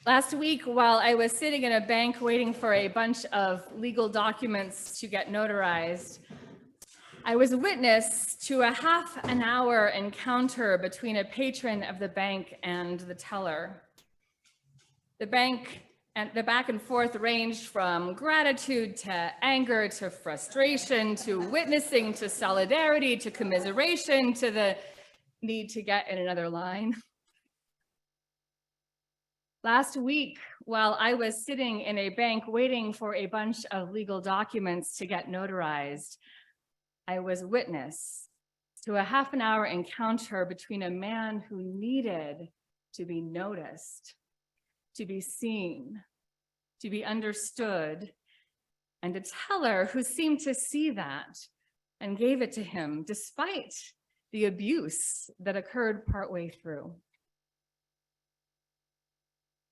Last week, while I was sitting in a bank waiting for a bunch of legal documents to get notarized, I was witness to a half-an-hour encounter between a patron of the bank and the teller. The back and forth ranged from gratitude to anger to frustration to witnessing to solidarity to commiseration to the need to get in another line. Last week, while I was sitting in a bank waiting for a bunch of legal documents to get notarized, I was witness to a half-an-hour encounter between a man who needed to be noticed, to be seen, to be understood, and a teller who seemed to see that and gave it to him despite the abuse that occurred partway through.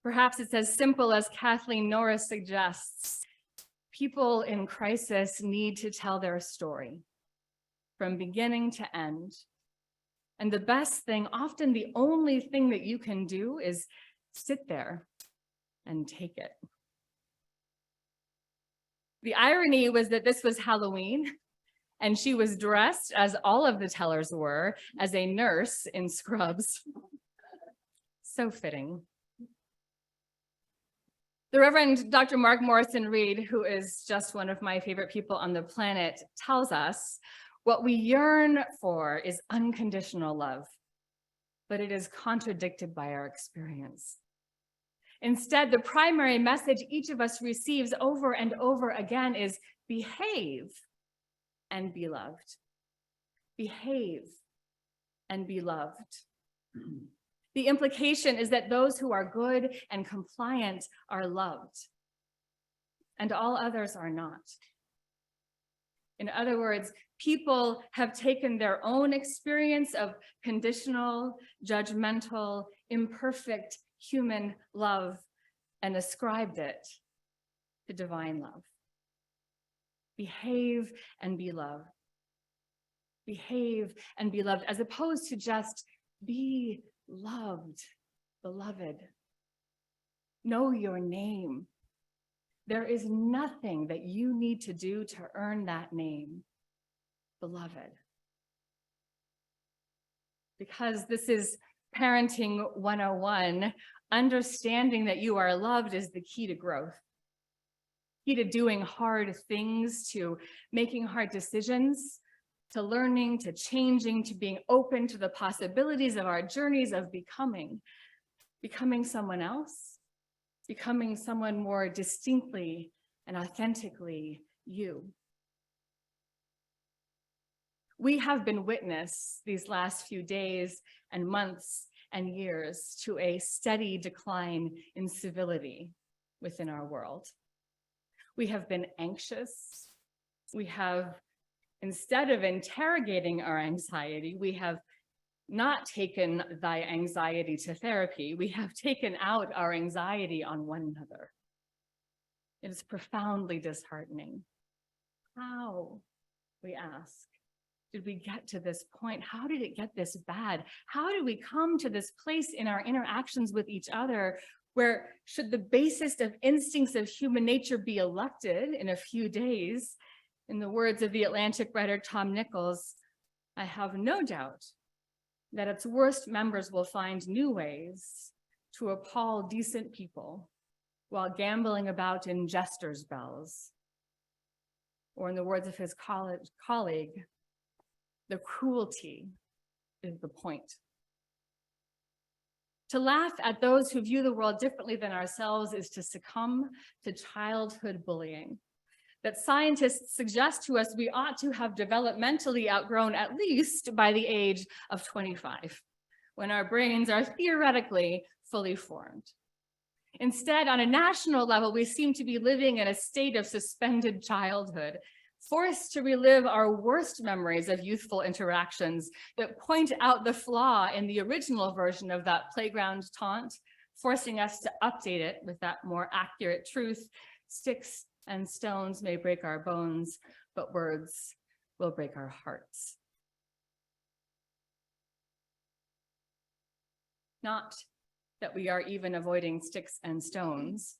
Perhaps it's as simple as Kathleen Norris suggests. People in crisis need to tell their story from beginning to end. And the best thing, often the only thing that you can do, is sit there and take it. The irony was that this was Halloween, and she was dressed, as all of the tellers were, as a nurse in scrubs. So fitting. The Reverend Dr. Mark Morrison Reed, who is just one of my favorite people on the planet, tells us what we yearn for is unconditional love, but it is contradicted by our experience. Instead, the primary message each of us receives over and over again is behave and be loved. Behave and be loved. The implication is that those who are good and compliant are loved, and all others are not. In other words, people have taken their own experience of conditional, judgmental, imperfect human love and ascribed it to divine love. Behave and be loved. Behave and be loved, as opposed to just be loved, beloved. Know your name. There is nothing that you need to do to earn that name, beloved. Because this is Parenting 101, understanding that you are loved is the key to growth. Key to doing hard things, to making hard decisions, to learning, to changing, to being open to the possibilities of our journeys of becoming someone else, becoming someone more distinctly and authentically you. We have been witness these last few days and months and years to a steady decline in civility within our world. We have been anxious. We have, instead of interrogating our anxiety, we have not taken thy anxiety to therapy. We have taken out our anxiety on one another. It is profoundly disheartening. How, we ask, did we get to this point? How did it get this bad? How did we come to this place in our interactions with each other where, should the basest of instincts of human nature be elected in a few days, in the words of the Atlantic writer Tom Nichols, I have no doubt that its worst members will find new ways to appall decent people while gambling about in jester's bells. Or in the words of his colleague, the cruelty is the point. To laugh at those who view the world differently than ourselves is to succumb to childhood bullying that scientists suggest to us we ought to have developmentally outgrown at least by the age of 25, when our brains are theoretically fully formed. Instead, on a national level, we seem to be living in a state of suspended childhood, forced to relive our worst memories of youthful interactions that point out the flaw in the original version of that playground taunt, forcing us to update it with that more accurate truth. Sticks and stones may break our bones, but words will break our hearts. Not that we are even avoiding sticks and stones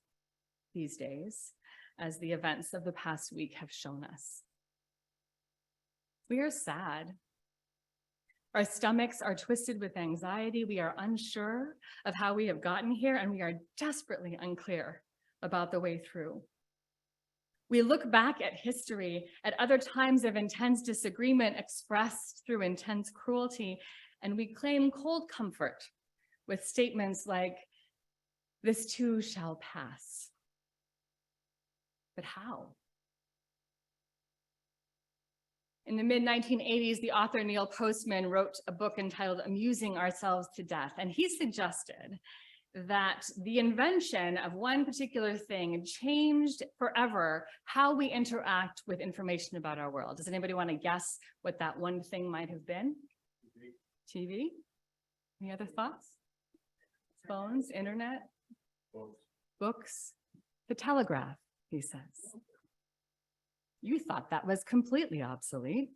these days, as the events of the past week have shown us. We are sad. Our stomachs are twisted with anxiety. We are unsure of how we have gotten here, and we are desperately unclear about the way through. We look back at history, at other times of intense disagreement expressed through intense cruelty, and we claim cold comfort with statements like, "This too shall pass." But how? In the mid-1980s, the author Neil Postman wrote a book entitled Amusing Ourselves to Death, and he suggested that the invention of one particular thing changed forever how we interact with information about our world. Does anybody want to guess what that one thing might have been? TV? Any other thoughts? Phones, internet? Books? The telegraph, he says. You thought that was completely obsolete.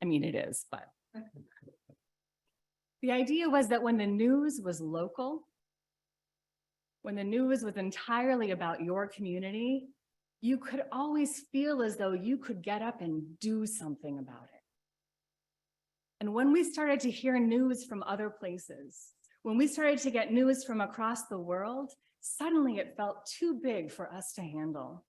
I mean, it is, but. The idea was that when the news was local, when the news was entirely about your community, you could always feel as though you could get up and do something about it. And when we started to hear news from other places, when we started to get news from across the world, suddenly it felt too big for us to handle.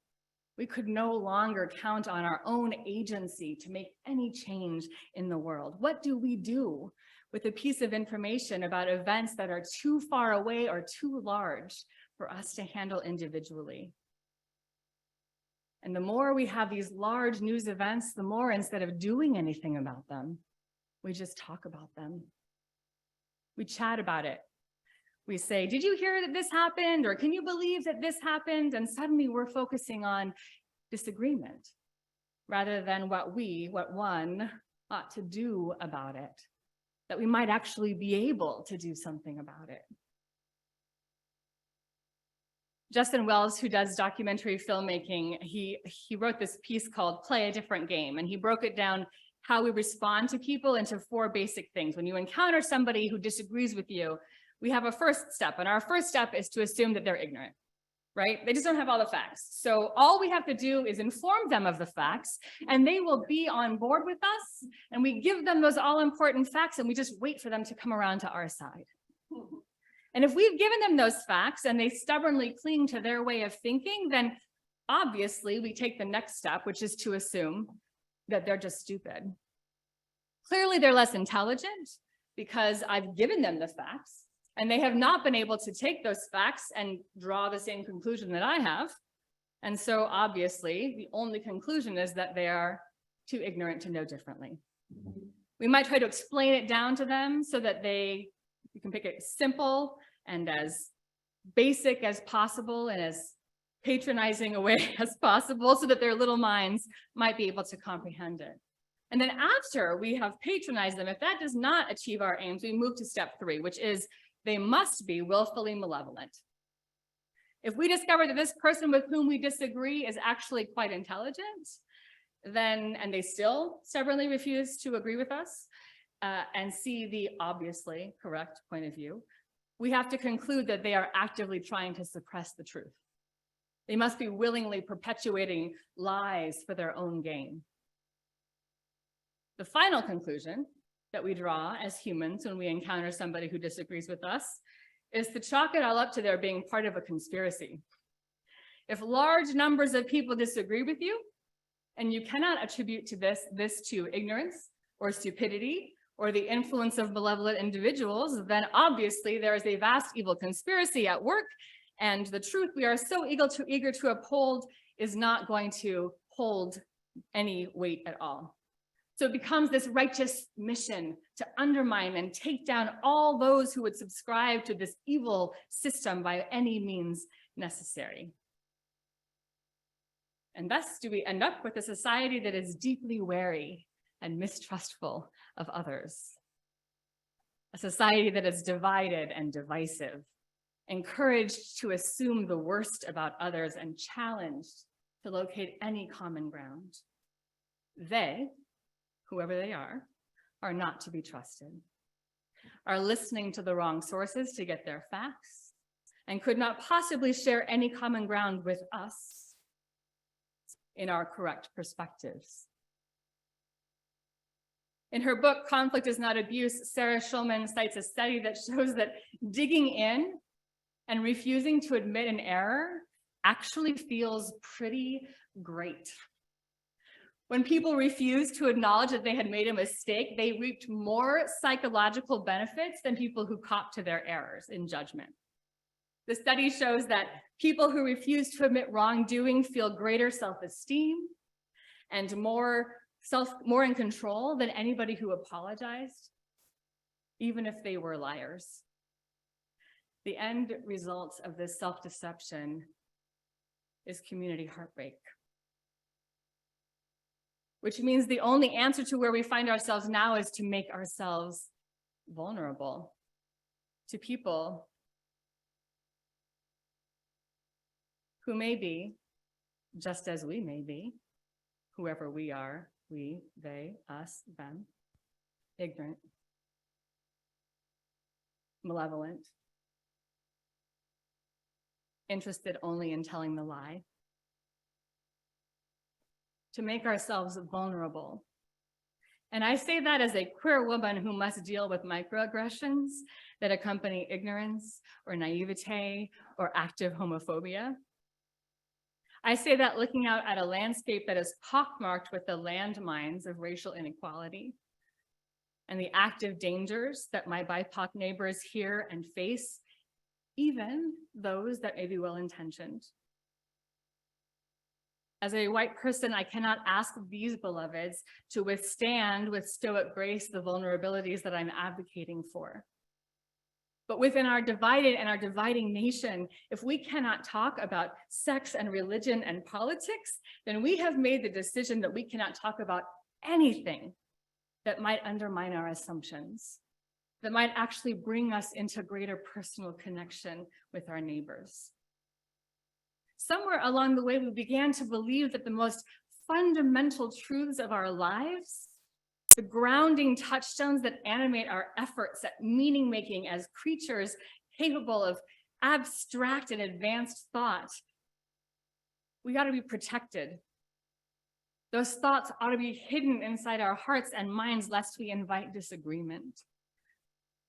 We could no longer count on our own agency to make any change in the world. What do we do with a piece of information about events that are too far away or too large for us to handle individually? And the more we have these large news events, the more, instead of doing anything about them, we just talk about them. We chat about it. We say, "Did you hear that this happened?" Or "Can you believe that this happened?" And suddenly we're focusing on disagreement rather than what one ought to do about it, that we might actually be able to do something about it. Justin Wells, who does documentary filmmaking, he wrote this piece called Play a Different Game, and he broke it down how we respond to people into 4 basic things. When you encounter somebody who disagrees with you, we have a first step, and our first step is to assume that they're ignorant, right? They just don't have all the facts. So all we have to do is inform them of the facts, and they will be on board with us, and we give them those all-important facts, and we just wait for them to come around to our side. And if we've given them those facts and they stubbornly cling to their way of thinking, then obviously we take the next step, which is to assume that they're just stupid. Clearly, they're less intelligent because I've given them the facts, and they have not been able to take those facts and draw the same conclusion that I have. And so obviously, the only conclusion is that they are too ignorant to know differently. We might try to explain it down to them so that you can pick it simple and as basic as possible and as patronizing a way as possible so that their little minds might be able to comprehend it. And then after we have patronized them, if that does not achieve our aims, we move to step 3, which is they must be willfully malevolent. If we discover that this person with whom we disagree is actually quite intelligent, and they still stubbornly refuse to agree with us and see the obviously correct point of view, we have to conclude that they are actively trying to suppress the truth. They must be willingly perpetuating lies for their own gain. The final conclusion that we draw as humans when we encounter somebody who disagrees with us is to chalk it all up to their being part of a conspiracy. If large numbers of people disagree with you, and you cannot attribute to this to ignorance or stupidity or the influence of malevolent individuals, then obviously there is a vast evil conspiracy at work, and the truth we are so eager to uphold is not going to hold any weight at all. So it becomes this righteous mission to undermine and take down all those who would subscribe to this evil system by any means necessary. And thus do we end up with a society that is deeply wary and mistrustful of others. A society that is divided and divisive, encouraged to assume the worst about others and challenged to locate any common ground. They, whoever they are not to be trusted. are listening to the wrong sources to get their facts and could not possibly share any common ground with us in our correct perspectives. In her book, Conflict is Not Abuse, Sarah Schulman cites a study that shows that digging in and refusing to admit an error actually feels pretty great. When people refused to acknowledge that they had made a mistake, they reaped more psychological benefits than people who copped to their errors in judgment. The study shows that people who refuse to admit wrongdoing feel greater self-esteem and more in control than anybody who apologized, even if they were liars. The end result of this self-deception is community heartbreak, which means the only answer to where we find ourselves now is to make ourselves vulnerable to people who may be, just as we may be, whoever we are, we, they, us, them, ignorant, malevolent, interested only in telling the lie. To make ourselves vulnerable. And I say that as a queer woman who must deal with microaggressions that accompany ignorance or naivete or active homophobia. I say that looking out at a landscape that is pockmarked with the landmines of racial inequality and the active dangers that my BIPOC neighbors hear and face, even those that may be well-intentioned. As a white person, I cannot ask these beloveds to withstand with stoic grace the vulnerabilities that I'm advocating for. But within our divided and our dividing nation, if we cannot talk about sex and religion and politics, then we have made the decision that we cannot talk about anything that might undermine our assumptions, that might actually bring us into greater personal connection with our neighbors. Somewhere along the way, we began to believe that the most fundamental truths of our lives, the grounding touchstones that animate our efforts at meaning making as creatures capable of abstract and advanced thought, we ought to be protected. Those thoughts ought to be hidden inside our hearts and minds lest we invite disagreement.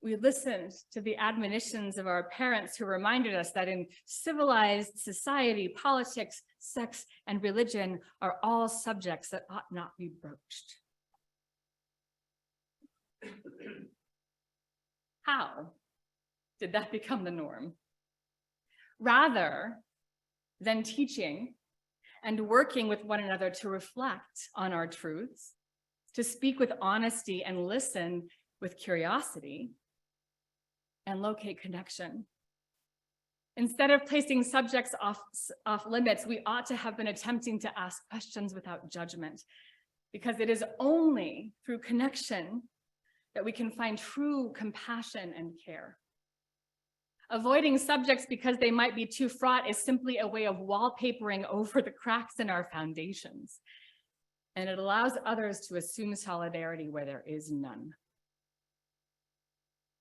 We listened to the admonitions of our parents who reminded us that in civilized society, politics, sex, and religion are all subjects that ought not be broached. How did that become the norm? Rather than teaching and working with one another to reflect on our truths, to speak with honesty and listen with curiosity, and locate connection. Instead of placing subjects off limits, we ought to have been attempting to ask questions without judgment, because it is only through connection that we can find true compassion and care. Avoiding subjects because they might be too fraught is simply a way of wallpapering over the cracks in our foundations, and it allows others to assume solidarity where there is none.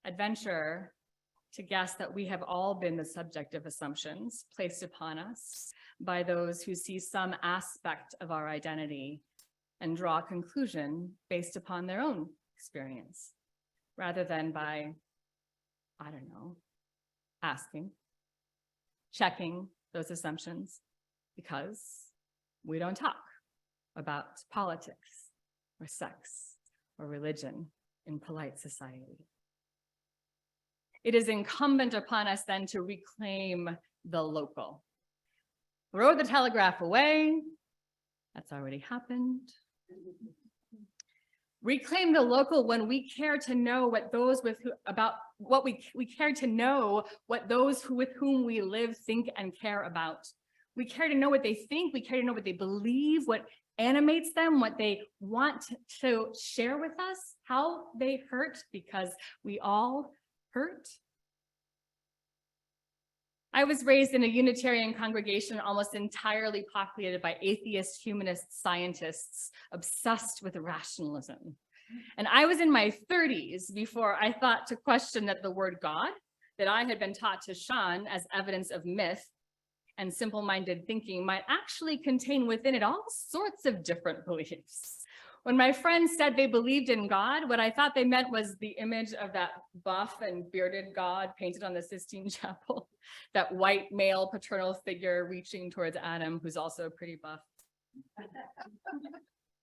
I'd venture to guess that we have all been the subject of assumptions placed upon us by those who see some aspect of our identity and draw a conclusion based upon their own experience, rather than by, I don't know, asking, checking those assumptions, because we don't talk about politics or sex or religion in polite society. It is incumbent upon us then to reclaim the local. Throw the telegraph away. That's already happened. Reclaim the local when we care to know what those with who, about what we care to know what those who with whom we live think and care about. We care to know what they think. We care to know what they believe, what animates them, what they want to share with us, how they hurt, because we all hurt. I was raised in a Unitarian congregation almost entirely populated by atheist, humanist scientists obsessed with rationalism. And I was in my 30s before I thought to question that the word God that I had been taught to shun as evidence of myth and simple-minded thinking might actually contain within it all sorts of different beliefs. When my friends said they believed in God, what I thought they meant was the image of that buff and bearded God painted on the Sistine Chapel, that white male paternal figure reaching towards Adam, who's also pretty buff.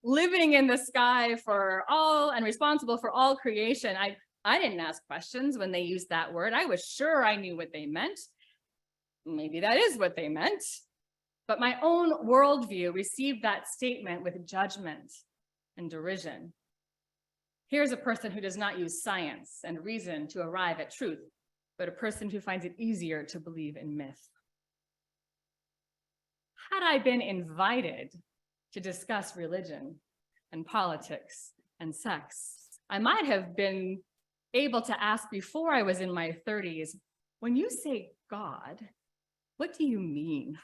Living in the sky for all and responsible for all creation. I didn't ask questions when they used that word. I was sure I knew what they meant. Maybe that is what they meant. But my own worldview received that statement with judgment and derision. Here's a person who does not use science and reason to arrive at truth, but a person who finds it easier to believe in myth. Had I been invited to discuss religion and politics and sex, I might have been able to ask before I was in my 30s, when you say God, what do you mean?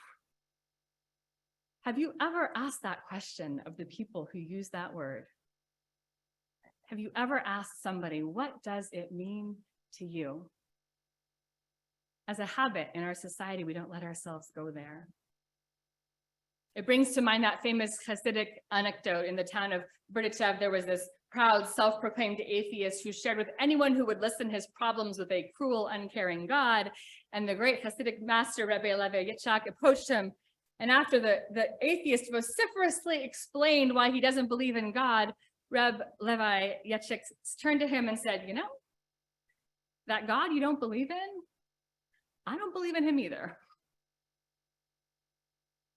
Have you ever asked that question of the people who use that word? Have you ever asked somebody, what does it mean to you? As a habit in our society, we don't let ourselves go there. It brings to mind that famous Hasidic anecdote. In the town of Berdichev, there was this proud, self-proclaimed atheist who shared with anyone who would listen his problems with a cruel, uncaring God. And the great Hasidic master, Rebbe Levi Yitzchak, approached him. And after the atheist vociferously explained why he doesn't believe in God, Reb Levi Yitzchak turned to him and said, you know, that God you don't believe in, I don't believe in him either.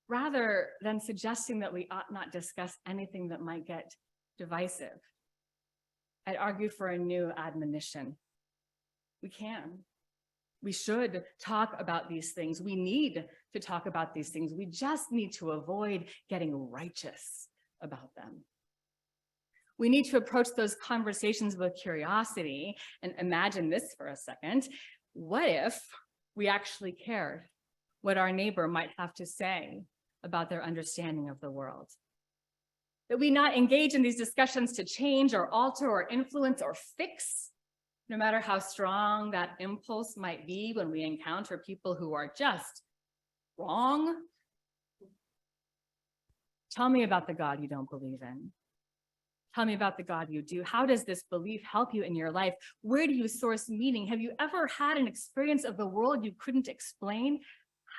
Rather than suggesting that we ought not discuss anything that might get divisive, I'd argue for a new admonition. We can. We should talk about these things. We need to talk about these things. We just need to avoid getting righteous about them. We need to approach those conversations with curiosity and imagine this for a second. What if we actually cared what our neighbor might have to say about their understanding of the world? That we not engage in these discussions to change or alter or influence or fix, no matter how strong that impulse might be when we encounter people who are just wrong. Tell me about the God you don't believe in. Tell me about the God you do. How does this belief help you in your life? Where do you source meaning? Have you ever had an experience of the world you couldn't explain?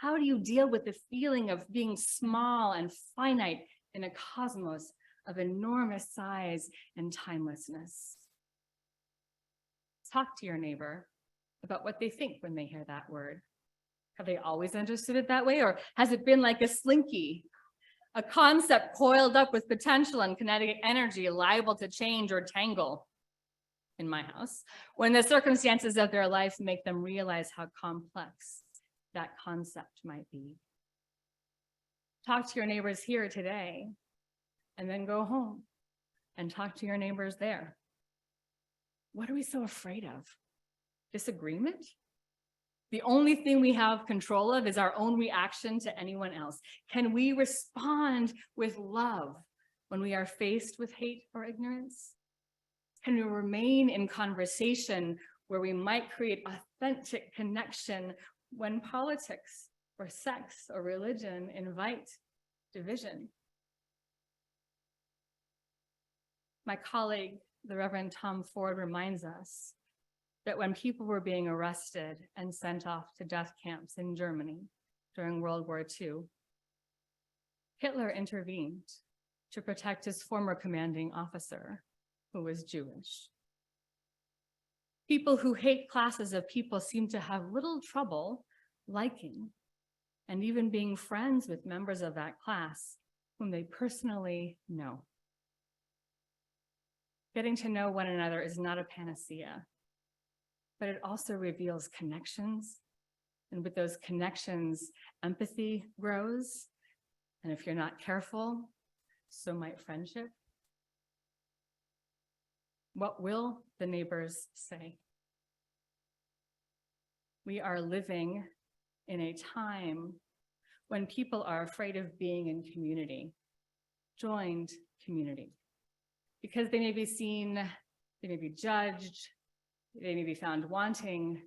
How do you deal with the feeling of being small and finite in a cosmos of enormous size and timelessness? Talk to your neighbor about what they think when they hear that word. Have they always understood it that way? Or has it been like a slinky, a concept coiled up with potential and kinetic energy liable to change or tangle, in my house, when the circumstances of their life make them realize how complex that concept might be? Talk to your neighbors here today, and then go home and talk to your neighbors there. What are we so afraid of? Disagreement? The only thing we have control of is our own reaction to anyone else. Can we respond with love when we are faced with hate or ignorance? Can we remain in conversation where we might create authentic connection when politics or sex or religion invite division? My colleague, the Reverend Tom Ford, reminds us that when people were being arrested and sent off to death camps in Germany during World War II, Hitler intervened to protect his former commanding officer, who was Jewish. People who hate classes of people seem to have little trouble liking and even being friends with members of that class whom they personally know. Getting to know one another is not a panacea, but it also reveals connections. And with those connections, empathy grows. And if you're not careful, so might friendship. What will the neighbors say? We are living in a time when people are afraid of being in community, joined community. because they may be seen, they may be judged, they may be found wanting,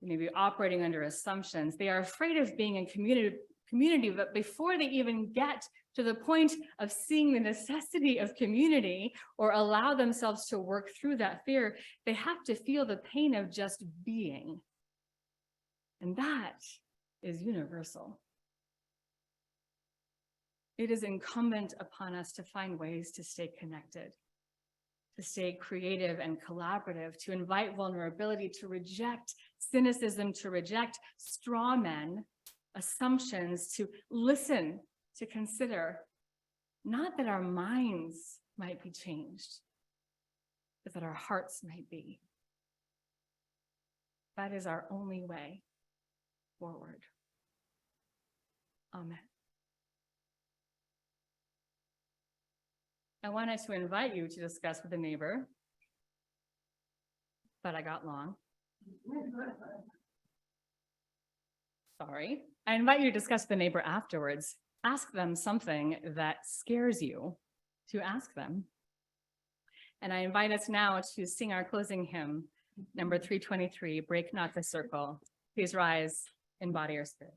they may be operating under assumptions. They are afraid of being in community, but before they even get to the point of seeing the necessity of community or allow themselves to work through that fear, they have to feel the pain of just being. And that is universal. It is incumbent upon us to find ways to stay connected, to stay creative and collaborative, to invite vulnerability, to reject cynicism, to reject straw men, assumptions, to listen, to consider, not that our minds might be changed, but that our hearts might be. That is our only way forward. Amen. I wanted to invite you to discuss with a neighbor, but I got long. Sorry. I invite you to discuss with the neighbor afterwards. Ask them something that scares you to ask them. And I invite us now to sing our closing hymn, number 323, Break Not the Circle. Please rise in body or spirit.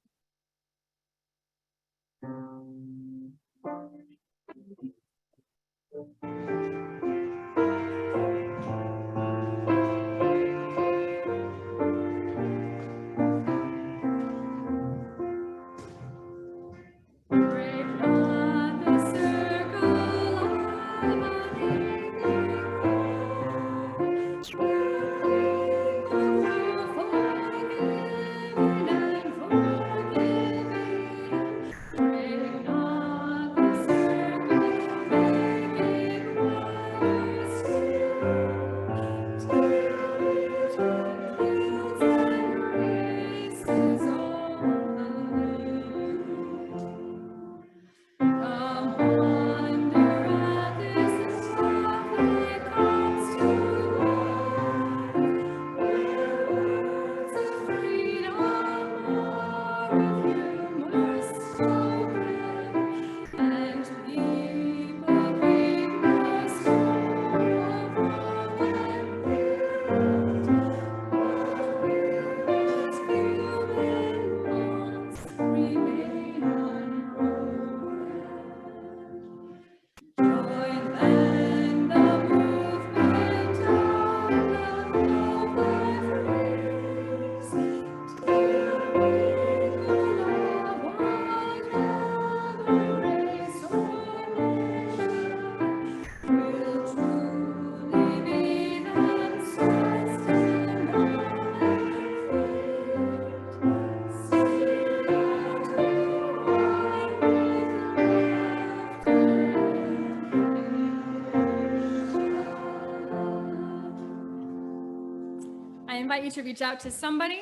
I invite you to reach out to somebody.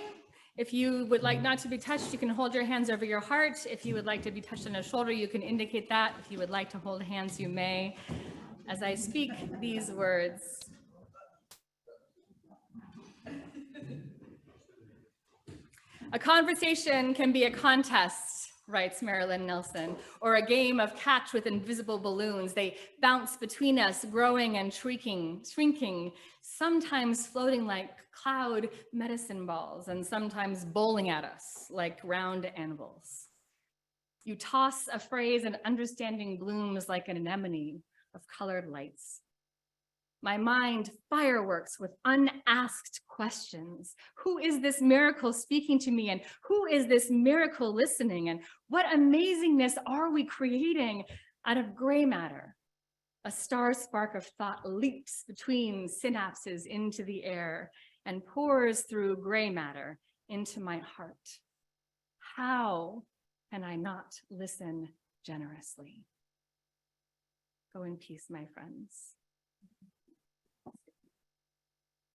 If you would like not to be touched, you can hold your hands over your heart. If you would like to be touched on the shoulder, you can indicate that. If you would like to hold hands, you may. As I speak these words, a conversation can be a contest, writes Marilyn Nelson, or a game of catch with invisible balloons. They bounce between us, growing and shrinking, sometimes floating like cloud medicine balls, and sometimes bowling at us like round anvils. You toss a phrase and understanding blooms like an anemone of colored lights. My mind fireworks with unasked questions. Who is this miracle speaking to me? And who is this miracle listening? And what amazingness are we creating out of gray matter? A star spark of thought leaps between synapses into the air and pours through gray matter into my heart. How can I not listen generously? Go in peace, my friends.